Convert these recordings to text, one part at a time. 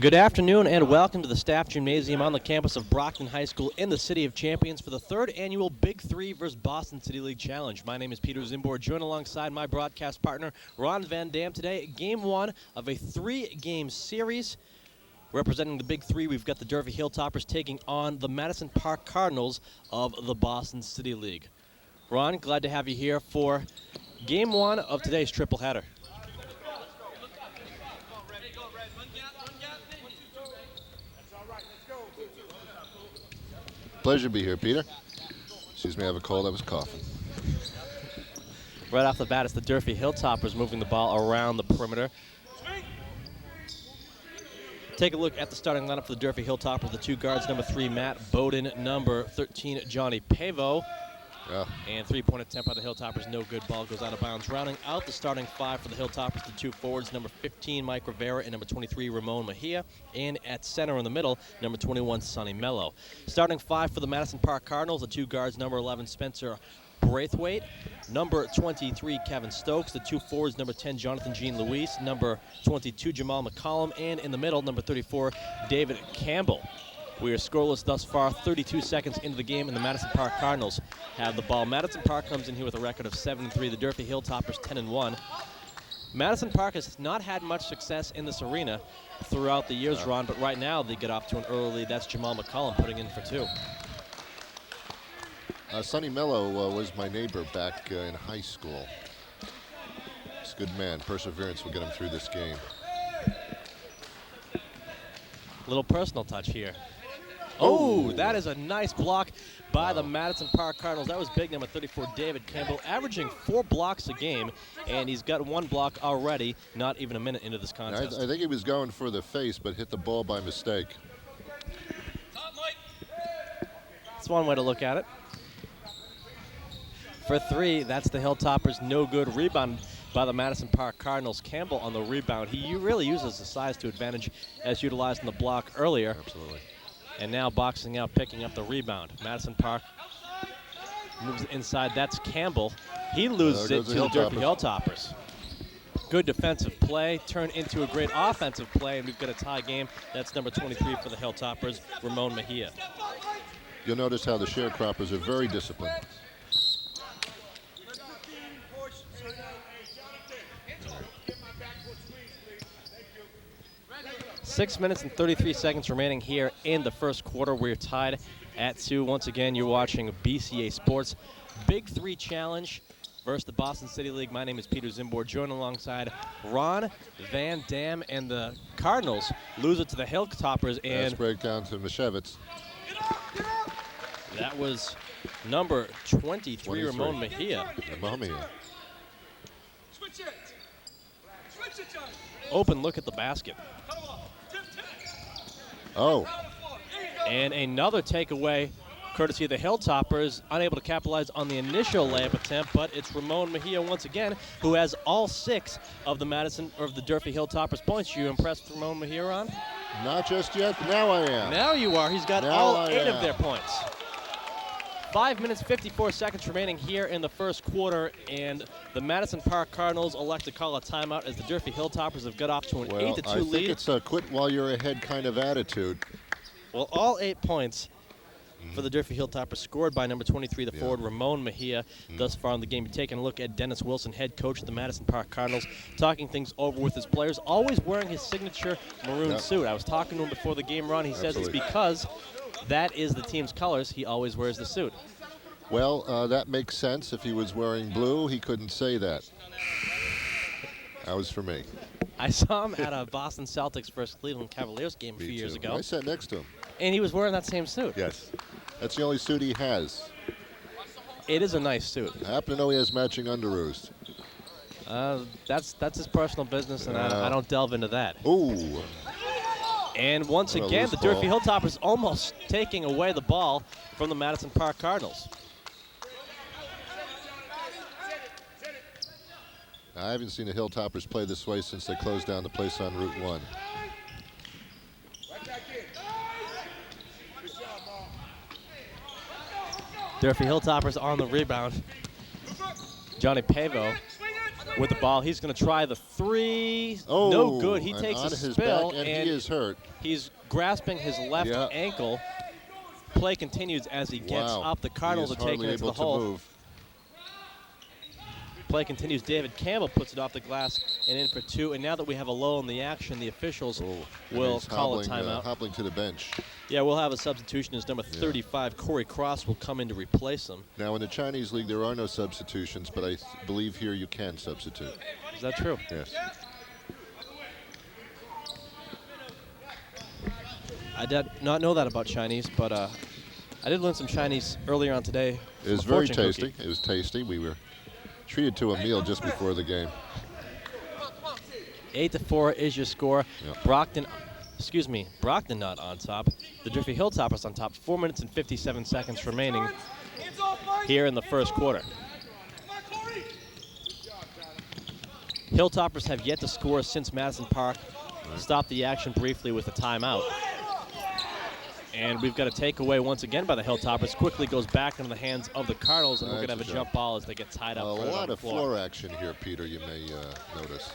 Good afternoon and welcome to the Staff Gymnasium on the campus of Brockton High School in the City of Champions for the third annual Big Three vs. Boston City League Challenge. My name is Peter Zimborg, joined alongside my broadcast partner Ron Van Dam today. Game one of a three-game series. Representing the Big Three, we've got the Durfee Hilltoppers taking on the Madison Park Cardinals of the Boston City League. Ron, glad to have you here for game one of today's triple header. Pleasure to be here, Peter. Excuse me, I have a cold. I was coughing. Right off the bat, it's the Durfee Hilltoppers moving the ball around the perimeter. Take a look at the starting lineup for the Durfee Hilltoppers. The two guards, number 3, Matt Bowden, number 13, Johnny Pavo. Yeah. And three-point attempt by the Hilltoppers, no good. Ball goes out of bounds. Rounding out the starting five for the Hilltoppers, the two forwards, number 15, Mike Rivera, and number 23, Ramon Mejia. And at center in the middle, number 21, Sonny Mello. Starting five for the Madison Park Cardinals, the two guards, number 11, Spencer Braithwaite, number 23, Kevin Stokes, the two forwards, number 10, Jonathan Jean Luis, number 22, Jamal McCollum, and in the middle, number 34, David Campbell. We are scoreless thus far, 32 seconds into the game, and the Madison Park Cardinals have the ball. Madison Park comes in here with a record of 7-3. The Durfee Hilltoppers 10-1. Madison Park has not had much success in this arena throughout the years, Ron, but right now they get off to an early lead. That's Jamal McCollum putting in for two. Sonny Mello was my neighbor back in high school. He's a good man. Perseverance will get him through this game. Little personal touch here. Oh, that is a nice block by the Madison Park Cardinals. That was big, number 34, David Campbell, averaging 4 blocks a game, and he's got one block already, not even a minute into this contest. I think he was going for the face, but hit the ball by mistake. That's one way to look at it. For three, that's the Hilltoppers, no good. Rebound by the Madison Park Cardinals. Campbell on the rebound. He really uses the size to advantage as utilized in the block earlier. Absolutely. And now boxing out, picking up the rebound. Madison Park moves it inside. That's Campbell. He loses it to the Durfee Hilltoppers. Good defensive play, turned into a great offensive play, and we've got a tie game. That's number 23 for the Hilltoppers, Ramon Mejia. You'll notice how the sharecroppers are very disciplined. 6 minutes and 33 seconds remaining here in the first quarter. We're tied at 2. Once again, you're watching BCA Sports Big Three Challenge versus the Boston City League. My name is Peter Zimborg, joined alongside Ron Van Dam, and the Cardinals lose it to the Hilltoppers. And that's breakdown to Mishevitz. That was number 23, Ramon Mejia. Ramon Mejia. Open look at the basket. Oh. And another takeaway, courtesy of the Hilltoppers, unable to capitalize on the initial layup attempt, but it's Ramon Mejia once again, who has all 6 of the Durfee Hilltoppers points. You impressed with Ramon Mejia, Ron? Not just yet, but now I am. Now you are. He's got all 8 of their points. 5 minutes, 54 seconds remaining here in the first quarter, and the Madison Park Cardinals elect to call a timeout as the Durfee Hilltoppers have got off to an 8-2 lead. I think it's a quit while you're ahead kind of attitude. Well, all 8 points for the Durfee Hilltoppers scored by number 23, the forward, Ramon Mejia. Thus far in the game, taking a look at Dennis Wilson, head coach of the Madison Park Cardinals, talking things over with his players, always wearing his signature maroon suit. I was talking to him before the game, Ron. He says it's because that is the team's colors. He always wears the suit. Well, that makes sense. If he was wearing blue, he couldn't say that. That was for me. I saw him at a Boston Celtics versus Cleveland Cavaliers game a few years ago. I sat next to him. And he was wearing that same suit. Yes. That's the only suit he has. It is a nice suit. I happen to know he has matching underoos. That's his personal business, and I don't delve into that. Ooh. And once again, the Durfee Hilltoppers almost taking away the ball from the Madison Park Cardinals. I haven't seen the Hilltoppers play this way since they closed down the place on Route 1. Durfee Hilltoppers on the rebound. Johnny Pavo with the ball. He's going to try the three. Oh, no good. He and takes on a his spill, back, and he is hurt. He's grasping his left ankle. Play continues as he gets up. The Cardinals are taking it to the hole. Move. Play continues. David Campbell puts it off the glass and in for two. And now that we have a lull in the action, the officials will call a timeout. Hobbling to the bench. Yeah, we'll have a substitution as number 35, Corey Cross, will come in to replace him. Now, in the Chinese League, there are no substitutions, but I believe here you can substitute. Is that true? Yes. I did not know that about Chinese, but I did learn some Chinese earlier on today. It was very tasty. It was tasty. We were treated to a meal just before the game. 8-4 is your score. Yep. Brockton not on top. The Durfee Hilltoppers on top. 4 minutes and 57 seconds remaining here in the first quarter. Hilltoppers have yet to score since Madison Park stopped the action briefly with a timeout. And we've got a takeaway once again by the Hilltoppers. Quickly goes back into the hands of the Cardinals, and we're going to have a jump ball as they get tied up. A lot of floor action here, Peter, you may notice.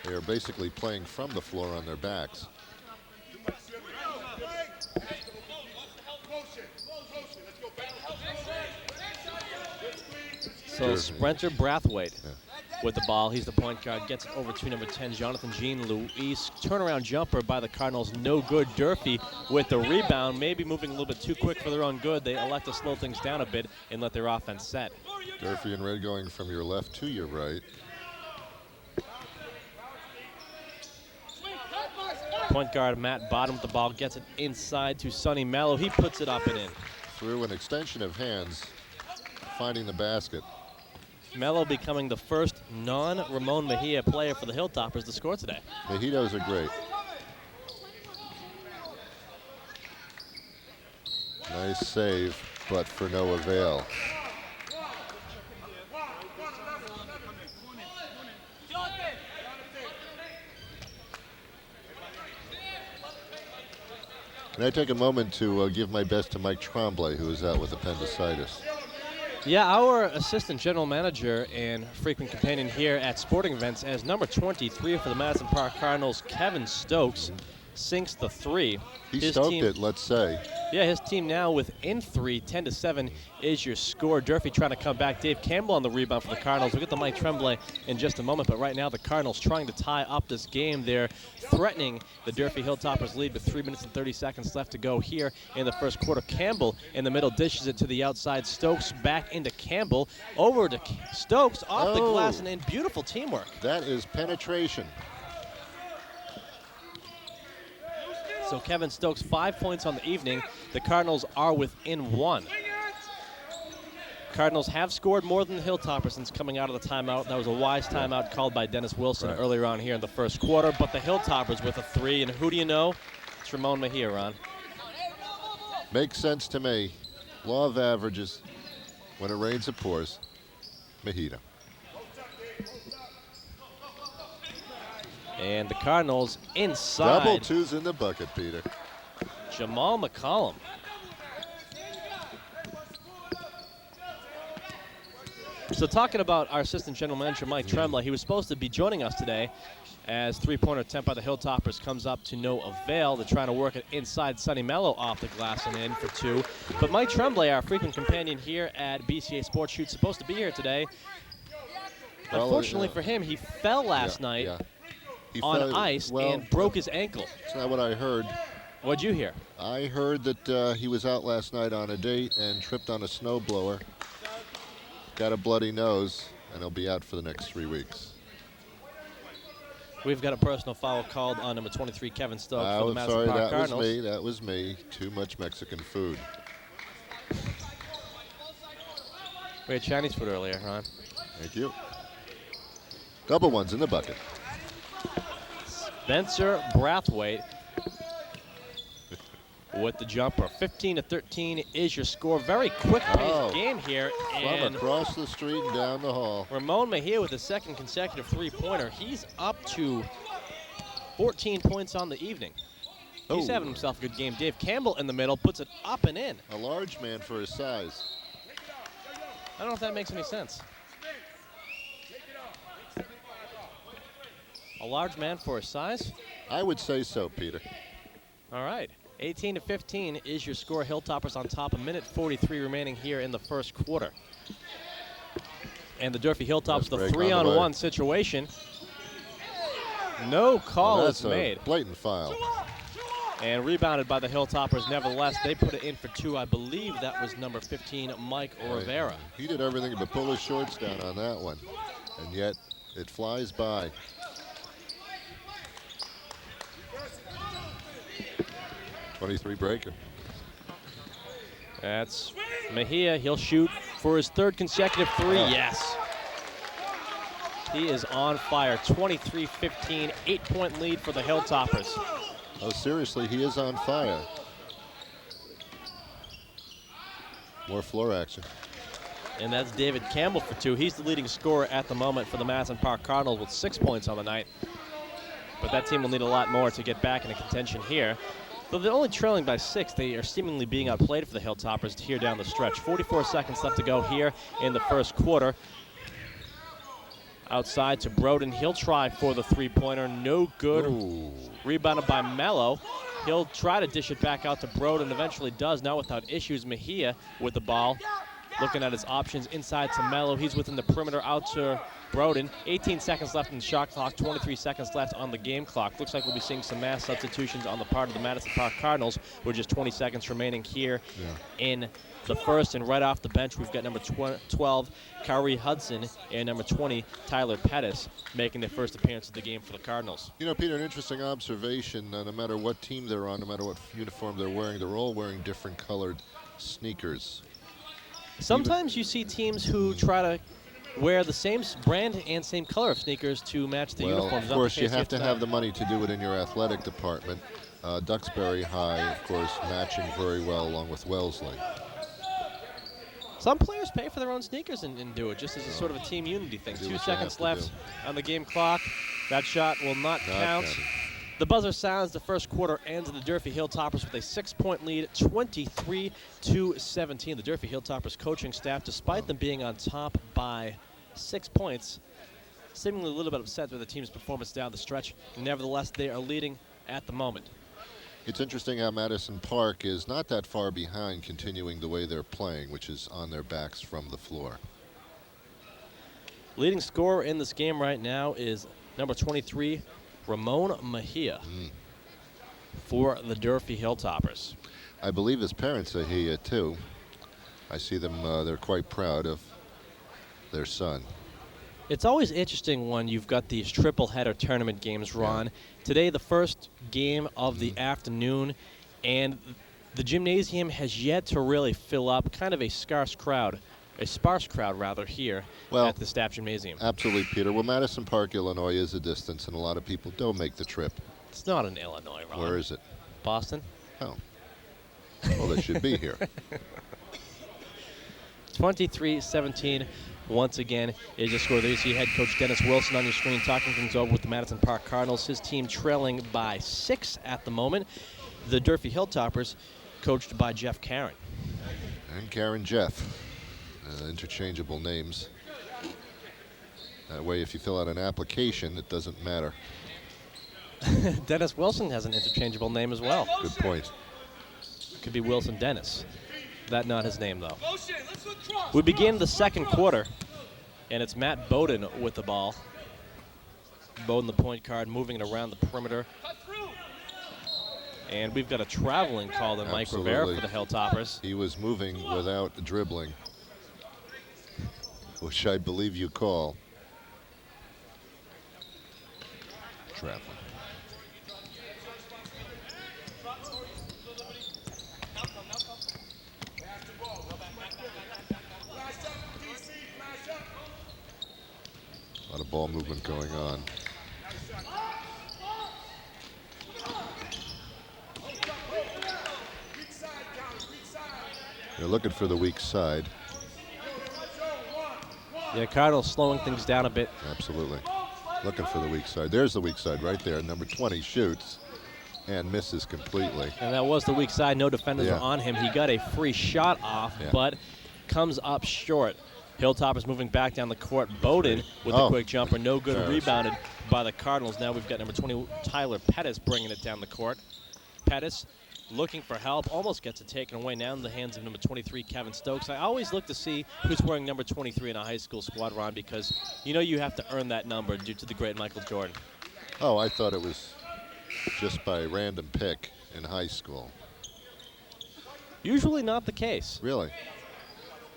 They are basically playing from the floor on their backs. So Sprinter Brathwaite with the ball. He's the point guard. Gets it over to number 10, Jonathan Jean-Louis. Turnaround jumper by the Cardinals. No good. Durfee with the rebound. Maybe moving a little bit too quick for their own good. They elect to slow things down a bit and let their offense set. Durfee in red going from your left to your right. Point guard Matt Bottom with the ball. Gets it inside to Sonny Mello. He puts it up and in. Through an extension of hands, finding the basket. Mello becoming the first non-Ramon Mejia player for the Hilltoppers to score today. Mejitos are great. Nice save, but for no avail. And I take a moment to give my best to Mike Tremblay, who is out with appendicitis. Yeah, our assistant general manager and frequent companion here at sporting events as number 23 for the Madison Park Cardinals, Kevin Stokes, sinks the three. He stoked it, let's say. Yeah, his team now within three, 10-7 is your score. Durfee trying to come back. Dave Campbell on the rebound for the Cardinals. We'll get to Mike Tremblay in just a moment, but right now the Cardinals trying to tie up this game. They're threatening the Durfee Hilltoppers lead with 3 minutes and 30 seconds left to go here in the first quarter. Campbell in the middle dishes it to the outside. Stokes back into Campbell. Over to Stokes off the glass and in. Beautiful teamwork. That is penetration. So Kevin Stokes, 5 points on the evening. The Cardinals are within one. Cardinals have scored more than the Hilltoppers since coming out of the timeout. That was a wise timeout called by Dennis Wilson earlier on here in the first quarter. But the Hilltoppers with a three, and who do you know? It's Ramon Mejia, Ron. Makes sense to me. Law of averages. When it rains, it pours. Mejia. And the Cardinals inside. Double twos in the bucket, Peter. Jamal McCollum. So talking about our assistant general manager, Mike Tremblay, he was supposed to be joining us today as three-pointer attempt by the Hilltoppers comes up to no avail. They're trying to work it inside. Sonny Mello off the glass and in for two. But Mike Tremblay, our frequent companion here at BCA Sports Shoot, supposed to be here today. Unfortunately for him, he fell last night. On ice and broke his ankle. That's not what I heard. What'd you hear? I heard that he was out last night on a date and tripped on a snowblower. Got a bloody nose, and he'll be out for the next 3 weeks. We've got a personal foul called on number 23, Kevin Stokes, for the Madison Park Cardinals. That was me. Too much Mexican food. We had Chinese food earlier, Ron. Thank you. Double ones in the bucket. Spencer Brathwaite with the jumper. 15-13 is your score. Very quick-paced game here. From across the street and down the hall. Ramon Mejia with a second consecutive three-pointer. He's up to 14 points on the evening. He's having himself a good game. Dave Campbell in the middle puts it up and in. A large man for his size. I don't know if that makes any sense. A large man for his size? I would say so, Peter. All right. 18-15 is your score. Hilltoppers on top. 1:43 remaining here in the first quarter. And the Durfee Hilltops, the 3-on-1 situation. No call is made. Blatant foul. And rebounded by the Hilltoppers. Nevertheless, they put it in for 2. I believe that was number 15, Mike Rivera. He did everything but pull his shorts down on that one. And yet, it flies by. .23 breaker. That's Mejia. He'll shoot for his 3rd consecutive 3. Oh. Yes. He is on fire. 23-15, 8-point lead for the Hilltoppers. Oh, seriously, he is on fire. More floor action. And that's David Campbell for 2. He's the leading scorer at the moment for the Madison Park Cardinals with 6 points on the night. But that team will need a lot more to get back into contention here. Though they're only trailing by 6, they are seemingly being outplayed for the Hilltoppers here down the stretch. 44 seconds left to go here in the first quarter. Outside to Broden. He'll try for the 3-pointer. No good. Ooh. Rebounded by Mello. He'll try to dish it back out to Broden. Eventually does, not without issues. Mejia with the ball. Looking at his options inside to Mello. He's within the perimeter out to Broden. 18 seconds left in the shot clock. 23 seconds left on the game clock. Looks like we'll be seeing some mass substitutions on the part of the Madison Park Cardinals with just 20 seconds remaining here in the first. And right off the bench, we've got number 12, Kyrie Hudson, and number 20, Tyler Pettis, making their first appearance of the game for the Cardinals. You know, Peter, an interesting observation. No matter what team they're on, no matter what uniform they're all wearing different colored sneakers. Sometimes you see teams who try to wear the same brand and same color of sneakers to match the uniforms. Of course, you have to have the money to do it in your athletic department. Duxbury High, of course, matching very well along with Wellesley. Some players pay for their own sneakers and do it just as a sort of a team unity thing. 2 seconds left on the game clock. That shot will not count. The buzzer sounds. The first quarter ends, and the Durfee Hilltoppers with a 6-point lead, 23-17. The Durfee Hilltoppers coaching staff, despite them being on top by 6 points, seemingly a little bit upset with the team's performance down the stretch. Nevertheless, they are leading at the moment. It's interesting how Madison Park is not that far behind, continuing the way they're playing, which is on their backs from the floor. Leading scorer in this game right now is number 23, Ramon Mejia, for the Durfee Hilltoppers. I believe his parents are here, too. I see them, they're quite proud of their son. It's always interesting when you've got these triple-header tournament games, Ron. Yeah. Today, the first game of the afternoon, and the gymnasium has yet to really fill up. Kind of a sparse crowd rather, here at the Staff Gymnasium. Absolutely, Peter. Well, Madison Park, Illinois is a distance, and a lot of people don't make the trip. It's not in Illinois, Ron. Where is it? Boston. Oh. Well, they should be here. 23-17. Once again, is your score. There you see head coach Dennis Wilson on your screen talking things over with the Madison Park Cardinals. His team trailing by 6 at the moment. The Durfee Hilltoppers, coached by Jeff Karen. And Karen Jeff. Interchangeable names. That way, if you fill out an application, it doesn't matter. Dennis Wilson has an interchangeable name as well. Good point. Could be Wilson Dennis. That not his name, though. We begin the second quarter, and it's Matt Bowden with the ball. Bowden, the point guard, moving it around the perimeter. And we've got a traveling call to Mike Rivera for the Hilltoppers. He was moving without dribbling, which I believe you call traveling. A lot of ball movement going on. They're looking for the weak side. Yeah, Cardinals slowing things down a bit. Absolutely. Looking for the weak side. There's the weak side right there. Number 20 shoots and misses completely. And that was the weak side. No defenders were on him. He got a free shot off, but comes up short. Hilltoppers moving back down the court. Bowden with the quick jumper. No good. Rebounded by the Cardinals. Now we've got number 20, Tyler Pettis, bringing it down the court. Pettis looking for help. Almost gets it taken away. Now in the hands of number 23, Kevin Stokes. I always look to see who's wearing number 23 in a high school squad, Ron, because you know you have to earn that number due to the great Michael Jordan. Oh, I thought it was just by random pick in high school. Usually not the case. Really?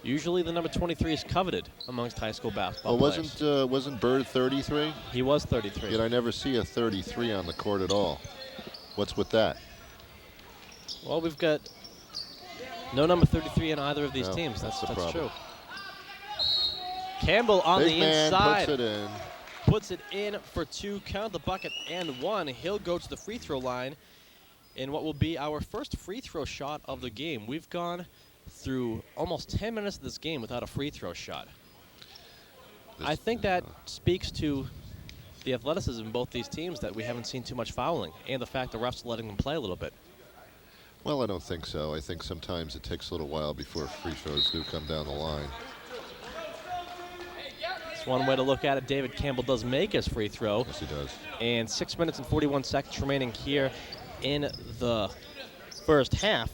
Usually the number 23 is coveted amongst high school basketball players. Wasn't Bird 33? He was 33. Yet I never see a 33 on the court at all. What's with that? Well, we've got no number 33 in either of these No, teams. That's problem. true. Campbell on Big the man inside. puts it in. Puts it in for 2. Count the bucket and 1. He'll go to the free throw line in what will be our first free throw shot of the game. We've gone through almost 10 minutes of this game without a free throw shot. I think that speaks to the athleticism of both these teams, that we haven't seen too much fouling, and the fact the refs are letting them play a little bit. Well, I don't think so. I think sometimes it takes a little while before free throws do come down the line. It's one way to look at it. David Campbell does make his free throw. Yes, he does. And 6 minutes and 41 seconds remaining here in the first half.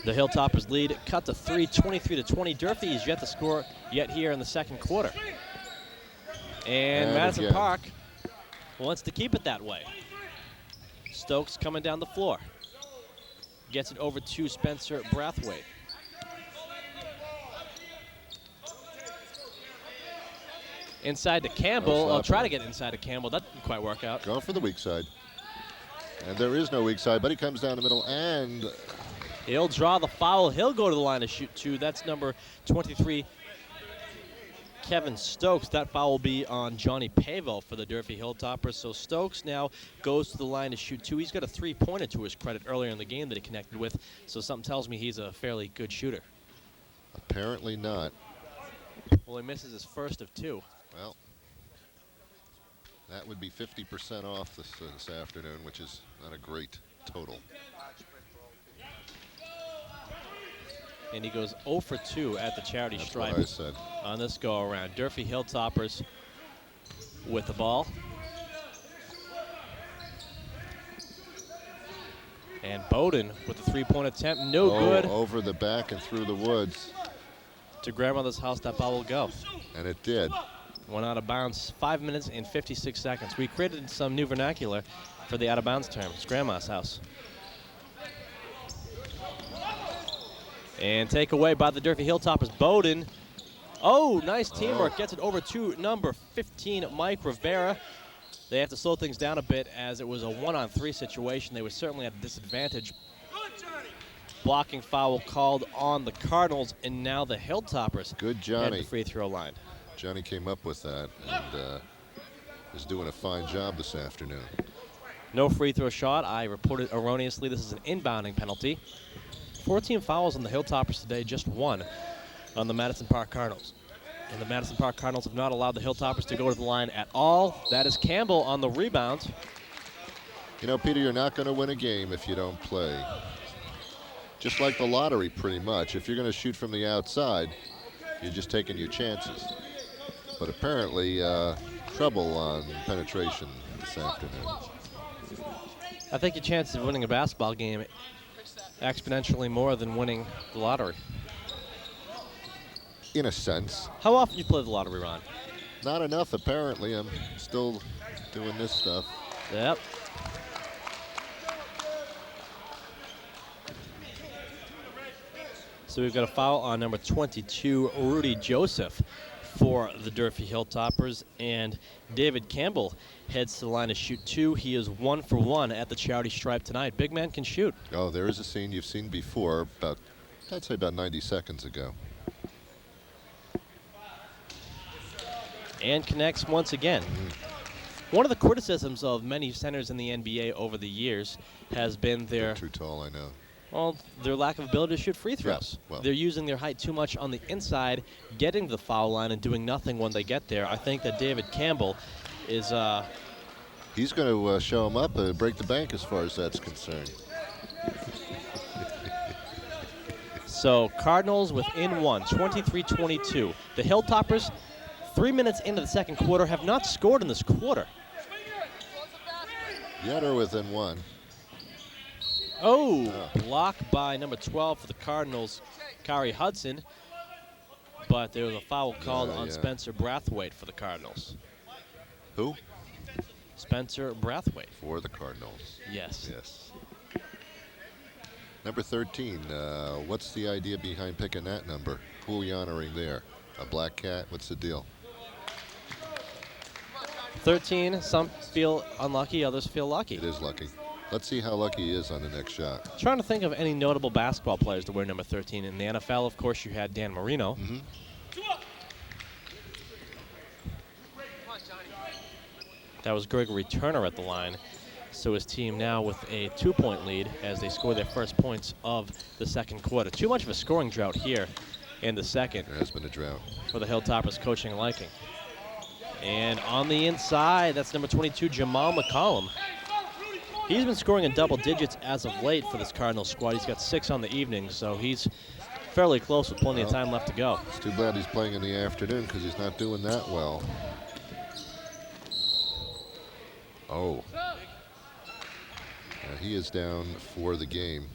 The Hilltoppers lead cut to 3, 23-20. Durfee is yet to score yet here in the second quarter. And Madison again. Park wants to keep it that way. Stokes coming down the floor. Gets it over to Spencer Brathwaite. Inside to Campbell. I'll try to get inside to Campbell. That didn't quite work out. Going for the weak side. And there is no weak side, but he comes down the middle and He'll draw the foul. He'll go to the line to shoot 2. That's number 23, Kevin Stokes. That foul will be on Johnny Pavel for the Durfee Hilltoppers. So Stokes now goes to the line to shoot 2. He's got a 3-pointer to his credit earlier in the game that he connected with. So something tells me he's a fairly good shooter. apparently not. Well, he misses his first of 2. Well, that would be 50% off this afternoon, which is not a great total. And he goes 0 for 2 at the charity That's stripe what I said. on this go-around. Durfee Hilltoppers with the ball. And Bowden with the 3-point attempt. No good. Over the back and through the woods. To grandmother's house, that ball will go. And it did. Went out of bounds 5 minutes and 56 seconds. We created some new vernacular for the out-of-bounds term. It's grandma's house. And take away by the Durfee Hilltoppers. Bowden. Oh, nice teamwork. Gets it over to number 15, Mike Rivera. They have to slow things down a bit as it was a 1-on-3 situation. They were certainly at a disadvantage. Blocking foul called on the Cardinals, and now the Hilltoppers Good at Johnny. the free throw line. Johnny came up with that and is doing a fine job this afternoon. No free throw shot. I reported erroneously this is an inbounding penalty. 14 fouls on the Hilltoppers today, just 1 on the Madison Park Cardinals. And the Madison Park Cardinals have not allowed the Hilltoppers to go to the line at all. That is Campbell on the rebound. You know, Peter, you're not going to win a game if you don't play. Just like the lottery, pretty much. If you're going to shoot from the outside, you're just taking your chances. But apparently, trouble on penetration this afternoon. I think your chances of winning a basketball game exponentially more than winning the lottery. In a sense. How often do you play the lottery, Ron? Not enough, apparently. I'm still doing this stuff. Yep. So we've got a foul on number 22, Rudy Joseph, for the Durfee Hilltoppers. And David Campbell heads to the line to shoot 2. He is 1 for 1 at the charity stripe tonight. Big man can shoot. Oh, there is a scene you've seen before, I'd say about 90 seconds ago. And connects once again. One of the criticisms of many centers in the NBA over the years has been They're too tall, I know. well, their lack of ability to shoot free throws. well. They're using their height too much on the inside, getting to the foul line and doing nothing when they get there. I think that David Campbell is He's going to show him up, break the bank as far as that's concerned. So Cardinals within one, 23-22. The Hilltoppers, 3 minutes into the second quarter, have not scored in this quarter. Yet are within one. Oh, blocked by number 12 for the Cardinals, Kari Hudson. But there was a foul called on Spencer Brathwaite for the Cardinals. Who? Spencer Brathwaite. For the Cardinals. Yes. Yes. Number 13, what's the idea behind picking that number? Who are we honoring there? A black cat? What's the deal? 13, some feel unlucky, others feel lucky. It is lucky. Let's see how lucky he is on the next shot. Trying to think of any notable basketball players to wear number 13. In the NFL, of course, you had Dan Marino. Mm-hmm. That was Gregory Turner at the line. So his team now with a 2-point lead as they score their first points of the second quarter. Too much of a scoring drought here in the second. There has been a drought. For the Hilltoppers coaching liking. And on the inside, that's number 22, Jamal McCollum. He's been scoring in double digits as of late for this Cardinals squad. He's got 6 on the evening, so he's fairly close with plenty of time left to go. It's too bad he's playing in the afternoon because he's not doing that well. Oh. He is down for the game.